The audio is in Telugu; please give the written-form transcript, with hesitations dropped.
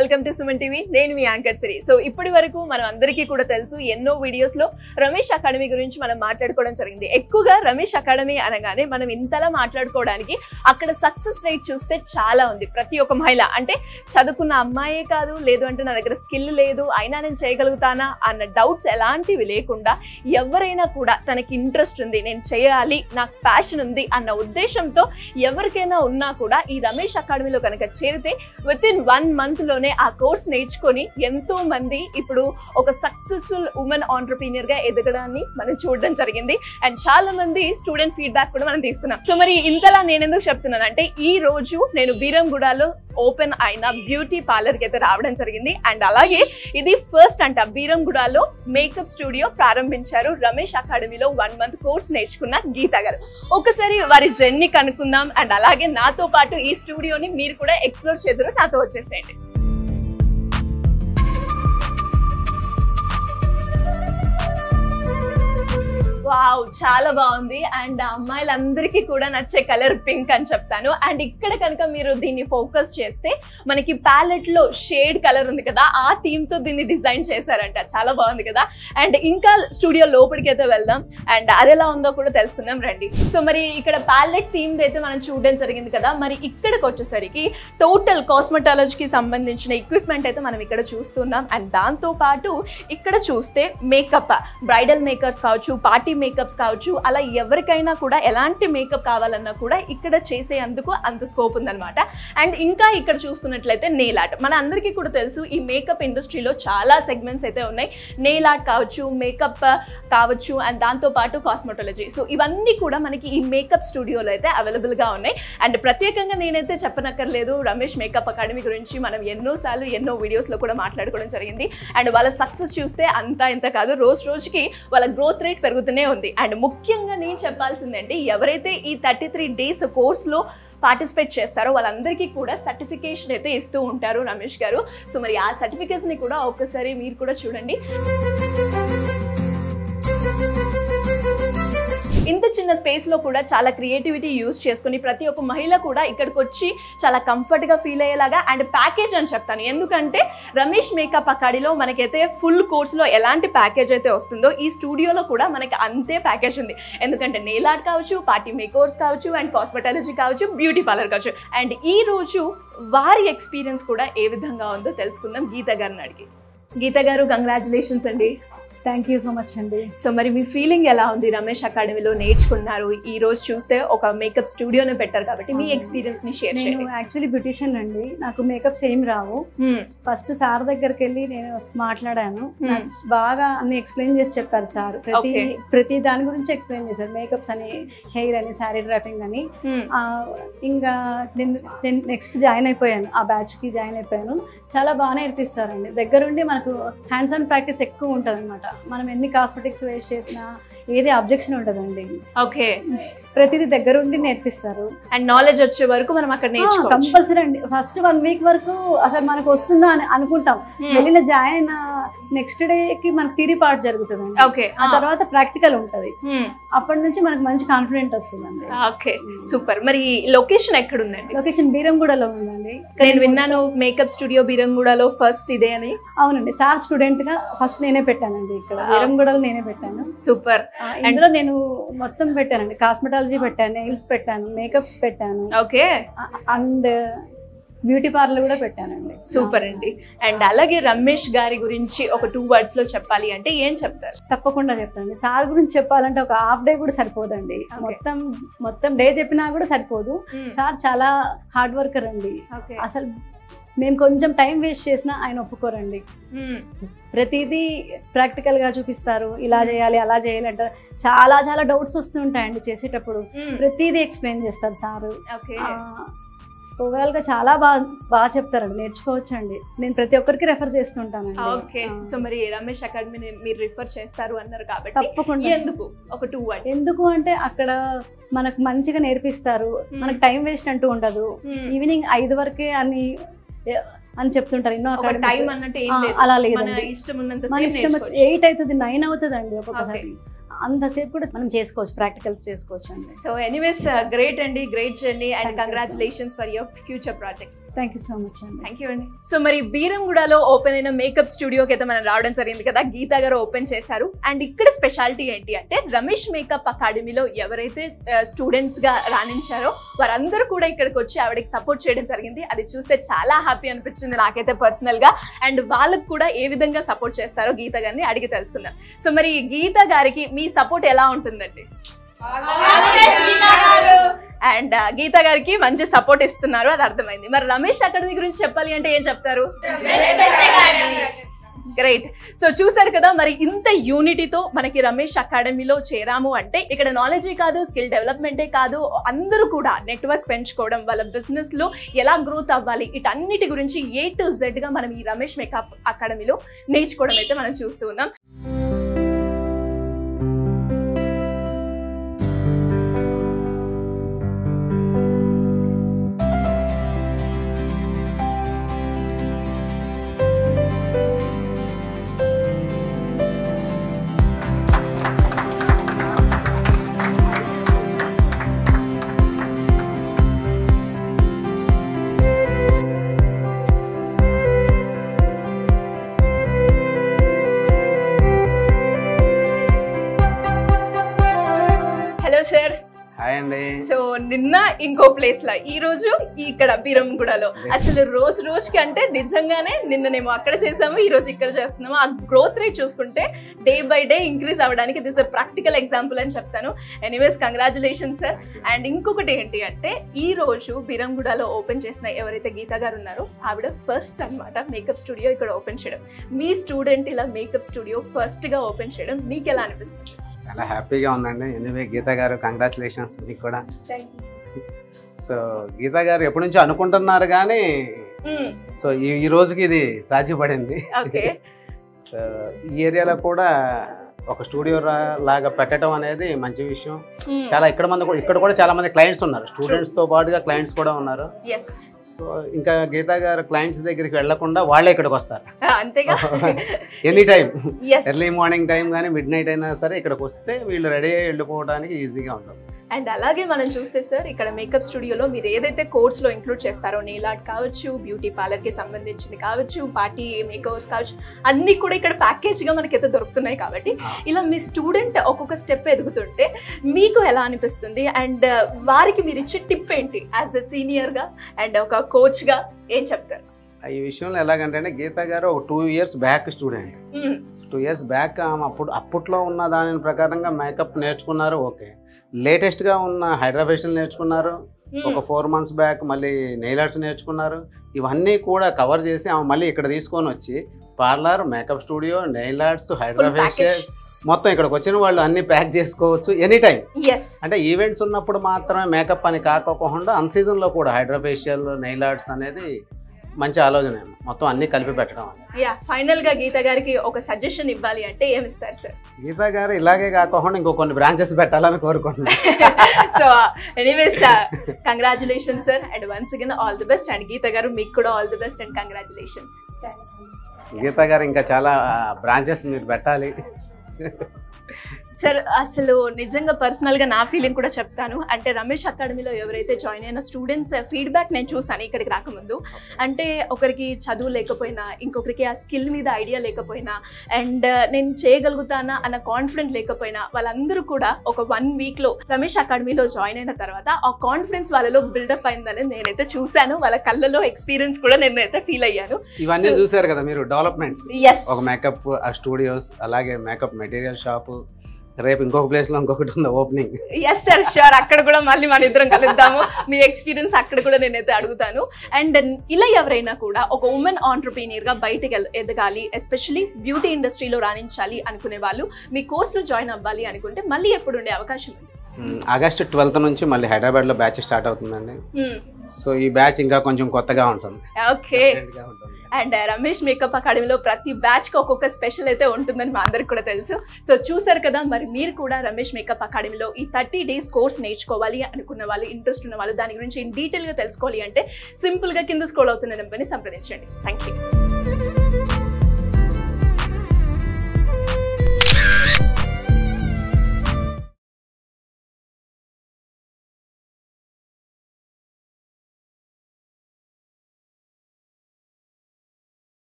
Welcome to Suman TV. నేను మీ యాంకర్ సిరి. సో ఇప్పటి వరకు మనం అందరికీ కూడా తెలుసు, ఎన్నో వీడియోస్ లో రమేష్ అకాడమీ గురించి మనం మాట్లాడుకోవడం జరిగింది. ఎక్కువగా రమేష్ అకాడమీ అనగానే మనం ఇంతలా మాట్లాడుకోవడానికి అక్కడ సక్సెస్ రేట్ చూస్తే చాలా ఉంది. ప్రతి ఒక్క మహిళ అంటే చదువుకున్న అమ్మాయే కాదు, లేదు అంటే నా దగ్గర స్కిల్ లేదు అయినా నేను చేయగలుగుతానా అన్న డౌట్స్ ఎలాంటివి లేకుండా ఎవరైనా కూడా తనకి ఇంట్రెస్ట్ ఉంది, నేను చేయాలి, నాకు ప్యాషన్ ఉంది అన్న ఉద్దేశంతో ఎవరికైనా ఉన్నా కూడా ఈ రమేష్ అకాడమీలో కనుక చేరితే విత్ ఇన్ 1 month లోనే ఆ కోర్స్ నేర్చుకొని ఎంతో మంది ఇప్పుడు ఒక సక్సెస్ఫుల్ ఉమెన్ ఆంటర్‌ప్రెన్యూర్ గా ఎదగడాన్ని మనం చూడడం జరిగింది. అండ్ చాలా మంది స్టూడెంట్ ఫీడ్బ్యాక్ కూడా మనం తీసుకున్నాం. సో మరి ఇంతలా నేను ఎందుకు చెప్తున్నాను అంటే, ఈ రోజు నేను బీరంగూడలో ఓపెన్ అయిన బ్యూటీ పార్లర్ కి అయితే రావడం జరిగింది. అండ్ అలాగే ఇది ఫస్ట్ అంట బీరంగూడలో మేకప్ స్టూడియో ప్రారంభించారు రమేష్ అకాడమీలో 1 month కోర్స్ నేర్చుకున్న గీత గారు. ఒకసారి వారి జర్నీ కనుక్కుందాం. అండ్ అలాగే నాతో పాటు ఈ స్టూడియోని మీరు కూడా ఎక్స్ప్లోర్ చేద్దరు, నాతో వచ్చేసేయండి. వావ్, చాలా బాగుంది. అండ్ అమ్మాయిలందరికీ కూడా నచ్చే కలర్ పింక్ అని చెప్తాను. అండ్ ఇక్కడ కనుక మీరు దీన్ని ఫోకస్ చేస్తే మనకి ప్యాలెట్ లో షేడ్ కలర్ ఉంది కదా, ఆ థీమ్ తో దీన్ని డిజైన్ చేశారంట. చాలా బాగుంది కదా. అండ్ ఇంకా స్టూడియో లోపలికి అయితే వెళ్దాం అండ్ అది ఎలా ఉందో కూడా తెలుసుకుందాం రండి. సో మరి ఇక్కడ ప్యాలెట్ థీమ్ అయితే మనం చూడడం జరిగింది కదా. మరి ఇక్కడికి వచ్చేసరికి టోటల్ కాస్మెటాలజీకి సంబంధించిన ఎక్విప్మెంట్ అయితే మనం ఇక్కడ చూస్తున్నాం. అండ్ దాంతో పాటు ఇక్కడ చూస్తే మేకప్, బ్రైడల్ మేకర్స్ కావచ్చు, పార్టీ మేకప్స్ కావచ్చు, అలా ఎవరికైనా కూడా ఎలాంటి మేకప్ కావాలన్నా కూడా ఇక్కడ చేసేందుకు అంత స్కోప్ ఉందన్నమాట. అండ్ ఇంకా ఇక్కడ చూసుకున్నట్లయితే నెయిల్ ఆర్ట్. మన అందరికీ కూడా తెలుసు ఈ మేకప్ ఇండస్ట్రీలో చాలా సెగ్మెంట్స్ అయితే ఉన్నాయి. నెయిల్ ఆర్ట్ కావచ్చు, మేకప్ కావచ్చు, అండ్ దాంతో పాటు కాస్మెటాలజీ. సో ఇవన్నీ కూడా మనకి ఈ మేకప్ స్టూడియోలో అయితే అవైలబుల్ గా ఉన్నాయి. అండ్ ప్రత్యేకంగా నేనైతే చెప్పనక్కర్లేదు, రమేష్ మేకప్ అకాడమీ గురించి మనం ఎన్నోసార్లు ఎన్నో వీడియోస్ లో కూడా మాట్లాడుకోవడం జరిగింది. అండ్ వాళ్ళ సక్సెస్ చూస్తే అంతా ఇంత కాదు, రోజు రోజుకి వాళ్ళ గ్రోత్ రేట్ పెరుగుతూనే ఉంది. అండ్ ముఖ్యంగా నేను చెప్పాల్సిందంటే, ఎవరైతే ఈ 33 days కోర్సులో పార్టిసిపేట్ చేస్తారో వాళ్ళందరికీ కూడా సర్టిఫికేషన్ అయితే ఇస్తూ ఉంటారు రమేష్ గారు. సో మరి ఆ సర్టిఫికేట్స్ని కూడా ఒక్కసారి మీరు కూడా చూడండి. ఇంత చిన్న స్పేస్ లో కూడా చాలా క్రియేటివిటీ యూజ్ చేసుకుని ప్రతి ఒక్క మహిళ కూడా ఇక్కడికి వచ్చి చాలా కంఫర్ట్ గా ఫీల్ అయ్యేలాగా అండ్ ప్యాకేజ్ అని చెప్తాను. ఎందుకంటే రమేష్ మేకప్ అకాడమీలో మనకైతే ఫుల్ కోర్స్ లో ఎలాంటి ప్యాకేజ్ అయితే వస్తుందో ఈ స్టూడియోలో కూడా మనకి అంతే ప్యాకేజ్ ఉంది. ఎందుకంటే నెయిల్ ఆర్ట్ కావచ్చు, పార్టీ మేకర్స్ కావచ్చు, అండ్ కాస్మెటాలజీ కావచ్చు, బ్యూటీ పార్లర్ కావచ్చు. అండ్ ఈ రోజు వారి ఎక్స్పీరియన్స్ కూడా ఏ విధంగా ఉందో తెలుసుకుందాం గీత గారిని అడిగి. గీత గారు, కంగ్రాచులేషన్స్ అండి. థ్యాంక్ యూ సో మచ్ అండి. సో మరి మీ ఫీలింగ్ ఎలా ఉంది? రమేష్ అకాడమీలో నేర్చుకున్నారు, ఈ రోజు చూస్తే ఒక మేకప్ స్టూడియోని పెట్టారు కాబట్టి మీ ఎక్స్పీరియన్స్ ని షేర్ చేయండి. నేను యాక్చువల్లీ బ్యూటిషియన్ అండి, నాకు మేకప్స్ ఏం రావు. ఫస్ట్ సార్ దగ్గరికి వెళ్ళి నేను మాట్లాడాను, బాగా అన్ని ఎక్స్ప్లెయిన్ చేసి చెప్పారు సార్. ప్రతి దాని గురించి ఎక్స్ప్లెయిన్ చేశారు, మేకప్స్ అని, హెయిర్ అని, శారీ డ్రాపింగ్ అని. ఇంకా నేను నెక్స్ట్ జాయిన్ అయిపోయాను, ఆ బ్యాచ్ కి జాయిన్ అయిపోయాను. చాలా బాగా నేర్పిస్తారండి, దగ్గరుండి మనకు హ్యాండ్స్ ఆన్ ప్రాక్టీస్ ఎక్కువ ఉంటుంది అనమాట. మనం ఎన్ని కాస్మెటిక్స్ వేస్ట్ చేసినా ఏది అబ్జెక్షన్ ఉంటుందండి. ఓకే, ప్రతిదీ దగ్గరుండి నేర్పిస్తారు. అండ్ నాలెడ్జ్ వచ్చే వరకు మనం అక్కడ నేర్చుకోవచ్చు. కంపల్సరీ అండి. ఫస్ట్ 1 week వరకు అసలు మనకు వస్తుందా అని అనుకుంటాం, వెళ్ళిన జాయిన్ నెక్స్ట్ డేకి మనకు థియరీ పార్ట్ జరుగుతుందండి. ఓకే, ఆ తర్వాత ప్రాక్టికల్ ఉంటది. అప్పటి నుంచి మనకు మంచి కాన్ఫిడెంట్ వస్తుందండి. Okay, super. మరి లొకేషన్ ఎక్కడ ఉందండి? లొకేషన్ బీరంగూడలో ఉందండి. నేను విన్నాను మేకప్ స్టూడియో బీరంగూడలో ఫస్ట్ ఇదే అని. అవునండి, సార్ స్టూడెంట్ గా ఫస్ట్ నేనే పెట్టానండి, ఇక్కడ బీరంగూడలో నేనే పెట్టాను. సూపర్. ఇందులో నేను మొత్తం పెట్టానండి, కాస్మెటాలజీ పెట్టాను, నెయిల్స్ పెట్టాను, మేకప్స్ పెట్టాను, ఓకే, అండ్ బ్యూటీ పార్లర్ కూడా పెట్టానండి. సూపర్ అండి. అండ్ అలాగే రమేష్ గారి గురించి ఒక 2 words లో చెప్పాలి అంటే ఏం చెప్తారు? తప్పకుండా చెప్తానండి. సార్ గురించి చెప్పాలంటే ఒక హాఫ్ డే కూడా సరిపోదండి, మొత్తం డే చెప్పినా కూడా సరిపోదు. సార్ చాలా హార్డ్ వర్కర్ అండి. అసలు మేము కొంచెం టైం వేస్ట్ చేసినా ఆయన ఒప్పుకోరండి. ప్రతిదీ ప్రాక్టికల్ గా చూపిస్తారు, ఇలా చేయాలి అలా చేయాలి అంటారు. చాలా చాలా డౌట్స్ వస్తుంటాయండి చేసేటప్పుడు, ప్రతిదీ ఎక్స్ప్లెయిన్ చేస్తారు సారు. ఓవరాల్ గా చాలా బాగా చెప్తారండి, నేర్చుకోవచ్చు అండి. నేను ప్రతి ఒక్కరికి రెఫర్ చేస్తుంటానండి. ఓకే, సో మరి రమేష్ అకాడమీని మీరు రిఫర్ చేస్తారు అన్నారు కాబట్టి తప్పకుండా. ఎందుకు ఒక 2 words? ఎందుకు అంటే అక్కడ మనకు మంచిగా నేర్పిస్తారు, మనకు టైం వేస్ట్ అంటూ ఉండదు. ఈవినింగ్ 5 వరకే అని చెప్తుంటారు. ఎన్నో టైం అన్నట్టు అలా లేదండి, మన ఇష్టం 8 అవుతుంది, 9 అవుతుంది అండి ఒక్కొక్కసారి. అంతసేపు కూడా మనం చేసుకోవచ్చు, ప్రాక్టికల్స్ చేసుకోవచ్చు అండి. సో ఎనీవేస్ గ్రేట్ అండి, great journey and congratulations for your future project. Thank you so much అండి. థ్యాంక్ యూ అండి. సో మరి బీరంగూడలో ఓపెన్ అయిన మేకప్ స్టూడియోకి అయితే మనం రావడం జరిగింది కదా, గీత గారు ఓపెన్ చేశారు. అండ్ ఇక్కడ స్పెషాలిటీ ఏంటి అంటే రమేష్ మేకప్ అకాడమీలో ఎవరైతే స్టూడెంట్స్ గా రాణించారో వారందరూ కూడా ఇక్కడికి వచ్చి ఆవిడకి సపోర్ట్ చేయడం జరిగింది. అది చూస్తే చాలా హ్యాపీ అనిపించింది నాకైతే పర్సనల్ గా. అండ్ వాళ్ళకు కూడా ఏ విధంగా సపోర్ట్ చేస్తారో గీత గారిని అడిగి తెలుసుకుందాం. సో మరి గీత గారికి మీ సపోర్ట్ ఎలా ఉంటుందండి? అండ్ గీత గారికి మంచి సపోర్ట్ ఇస్తున్నారు, అది అర్థమైంది. మరి రమేష్ అకాడమీ గురించి చెప్పాలి అంటే ఏం చెప్తారు? గ్రేట్. సో చూసారు కదా, మరి ఇంత యూనిటీతో మనకి రమేష్ అకాడమీలో చేరాము అంటే ఇక్కడ నాలెడ్జే కాదు, స్కిల్ డెవలప్మెంటే కాదు, అందరూ కూడా నెట్వర్క్ పెంచుకోవడం, వాళ్ళ బిజినెస్ లో ఎలా గ్రోత్ అవ్వాలి, వీటన్నిటి గురించి A to Z గా మనం ఈ రమేష్ మేకప్ అకాడమీలో నేర్చుకోవడం అయితే మనం చూస్తూ ఉన్నాం. సార్ హాయ్ అండి. సో నిన్న ఇంకో ప్లేస్ లో, ఈ రోజు ఇక్కడ బీరంగూడలో. అసలు రోజు రోజుకి అంటే నిజంగానే నిన్ననేమో అక్కడ చేసాము, ఈ రోజు ఇక్కడ చేస్తున్నాము. ఆ గ్రోత్ రేట్ చూసుకుంటే డే బై డే ఇంక్రీజ్ అవ్వడానికి దిస్ ప్రాక్టికల్ ఎగ్జాంపుల్ అని చెప్తాను. Anyways congratulations sir. అండ్ ఇంకొకటి ఏంటి అంటే ఈ రోజు బీరంగూడలో ఓపెన్ చేసిన ఎవరైతే గీత గారు ఉన్నారో ఆవిడ ఫస్ట్ అన్నమాట మేకప్ స్టూడియో ఇక్కడ ఓపెన్ చేయడం. మీ స్టూడెంట్ ఇలా మేకప్ స్టూడియో ఫస్ట్ గా ఓపెన్ చేయడం మీకు ఎలా అనిపిస్తుంది? చాలా హ్యాపీగా ఉందండి. ఎనీవే గీత గారు కంగ్రాచులేషన్స్ మీకు కూడా. సో గీత గారు ఎప్పటి నుంచో అనుకుంటున్నారు కానీ సో ఈ రోజుకి ఇది సాధ్యపడింది. సో ఈ ఏరియాలో కూడా ఒక స్టూడియో లాగా పెట్టడం అనేది మంచి విషయం. చాలా ఇక్కడ కూడా చాలా మంది క్లయింట్స్ ఉన్నారు, స్టూడెంట్స్ తో పాటుగా క్లయింట్స్ కూడా ఉన్నారు. సో ఇంకా గీత గారు క్లయింట్స్ దగ్గరికి వెళ్లకుండా వాళ్ళే ఇక్కడికి వస్తారు. Any time, early morning time కానీ మిడ్ నైట్ అయినా సరే ఇక్కడికి వస్తే వీళ్ళు రెడీ అయ్యి వెళ్ళిపోవడానికి ఈజీగా ఉంటుంది. అండ్ అలాగే మనం చూస్తే సార్ ఇక్కడ మేకప్ స్టూడియోలో మీరు ఏదైతే కోర్స్లో ఇంక్లూడ్ చేస్తారో, నెయిల్ ఆర్ట్ కావచ్చు, బ్యూటీ పార్లర్కి సంబంధించింది కావచ్చు, పార్టీ మేకవర్స్ కావచ్చు, అన్నీ కూడా ఇక్కడ ప్యాకేజ్గా మనకైతే దొరుకుతున్నాయి. కాబట్టి ఇలా మీ స్టూడెంట్ ఒక్కొక్క స్టెప్ ఎదుగుతుంటే మీకు ఎలా అనిపిస్తుంది? అండ్ వారికి మీరు ఇచ్చే టిప్ ఏంటి యాజ్ ఎ సీనియర్గా అండ్ ఒక కోచ్గా ఏం చెప్తారు? ఈ విషయంలో ఎలాగంటే గీత గారు ఒక 2 years back student. 2 years back అప్పట్లో ఉన్న దాని ప్రకారంగా మేకప్ నేర్చుకున్నారు. ఓకే, లేటెస్ట్గా ఉన్న హైడ్రా ఫేషియల్ నేర్చుకున్నారు. ఒక 4 months బ్యాక్ మళ్ళీ నెయిల్ ఆర్ట్స్ నేర్చుకున్నారు. ఇవన్నీ కూడా కవర్ చేసి ఆమె మళ్ళీ ఇక్కడ తీసుకొని వచ్చి parlour, makeup studio, nail arts, hydra facial మొత్తం ఇక్కడికి వచ్చిన వాళ్ళు అన్ని ప్యాక్ చేసుకోవచ్చు ఎనీ టైం. అంటే ఈవెంట్స్ ఉన్నప్పుడు మాత్రమే మేకప్ అని కాకోకుండా అన్ సీజన్లో కూడా హైడ్రా ఫేషియల్, నెయిల్ ఆర్ట్స్ అనేది మంచి ఆలోచన. మొత్తం అన్ని కలిపి పెట్టడం. ఫైనల్ గా గీత గారికి ఒక సజెషన్ ఇవ్వాలి అంటే ఏమి ఇస్తారు సార్? గీత గారు ఇలాగే కాకుండా ఇంకో కొన్ని బ్రాంచెస్ పెట్టాలని కోరుకుంటున్నాను. So anyways congratulations sir and once again all the best. And Geetha గారు మీకు కూడా all the best and congratulations. Geetha గారు ఇంకా చాలా బ్రాంచెస్ మీరు పెట్టాలి సార్. అసలు నిజంగా పర్సనల్గా నా ఫీలింగ్ కూడా చెప్తాను. అంటే రమేష్ అకాడమీలో ఎవరైతే జాయిన్ అయిన స్టూడెంట్స్ ఫీడ్బ్యాక్ నేను చూసాను ఇక్కడికి రాకముందు. అంటే ఒకరికి చదువు లేకపోయినా, ఇంకొకరికి ఆ స్కిల్ మీద ఐడియా లేకపోయినా, అండ్ నేను చేయగలుగుతానా అన్న కాన్ఫిడెంట్ లేకపోయినా, వాళ్ళందరూ కూడా ఒక 1 weekలో రమేష్ అకాడమీలో జాయిన్ అయిన తర్వాత ఆ కాన్ఫిడెన్స్ వాళ్ళలో బిల్డప్ అయిందని నేనైతే చూశాను. వాళ్ళ కళ్ళలో ఎక్స్పీరియన్స్ కూడా నేనైతే ఫీల్ అయ్యాను. ఇవన్నీ చూసారు కదా మీరు, డెవలప్మెంట్స్. ఒక మేకప్ స్టూడియోస్, అలాగే మేకప్ మెటీరియల్ షాపు, రేపు ఇంకొక ప్లేస్ లో ఇంకొకటి ఉంది ఓపెనింగ్. Yes sir, sure. అక్కడ కూడా మళ్ళీ మన ఇద్దరం కలుద్దాము. మీ ఎక్స్పీరియన్స్ అక్కడ కూడా నేనైతే అడుగుతాను. అండ్ ఇలా ఎవరైనా కూడా ఒక ఉమెన్ ఆంటర్ప్రీనియర్ గా బయటకు ఎదగాలి, ఎస్పెషల్లీ బ్యూటీ ఇండస్ట్రీలో రాణించాలి అనుకునే వాళ్ళు మీ కోర్సులో జాయిన్ అవ్వాలి అనుకుంటే మళ్ళీ ఎప్పుడు ఉండే అవకాశం ఉంది? ఆగస్ట్ 12th నుంచి మళ్ళీ హైదరాబాద్ లో బ్యాచ్ స్టార్ట్ అవుతుందండి. సో ఈ బ్యాచ్ ఇంకా కొంచెం కొత్తగా ఉంటుంది. ఓకే. అండ్ రమేష్ మేకప్ అకాడమీలో ప్రతి బ్యాచ్ కి ఒక్కొక్క స్పెషల్ అయితే ఉంటుందని మా అందరికి కూడా తెలుసు. సో చూసారు కదా, మరి మీరు కూడా రమేష్ మేకప్ అకాడమీలో ఈ 30 days కోర్స్ నేర్చుకోవాలి అనుకున్న వాళ్ళు, ఇంట్రెస్ట్ ఉన్న వాళ్ళు, దాని గురించి ఇన్ డీటెయిల్ గా తెలుసుకోవాలి అంటే సింపుల్ గా కింద స్క్రోల్ అవుతున్న నెంబర్ని సంప్రదించండి. Thank you.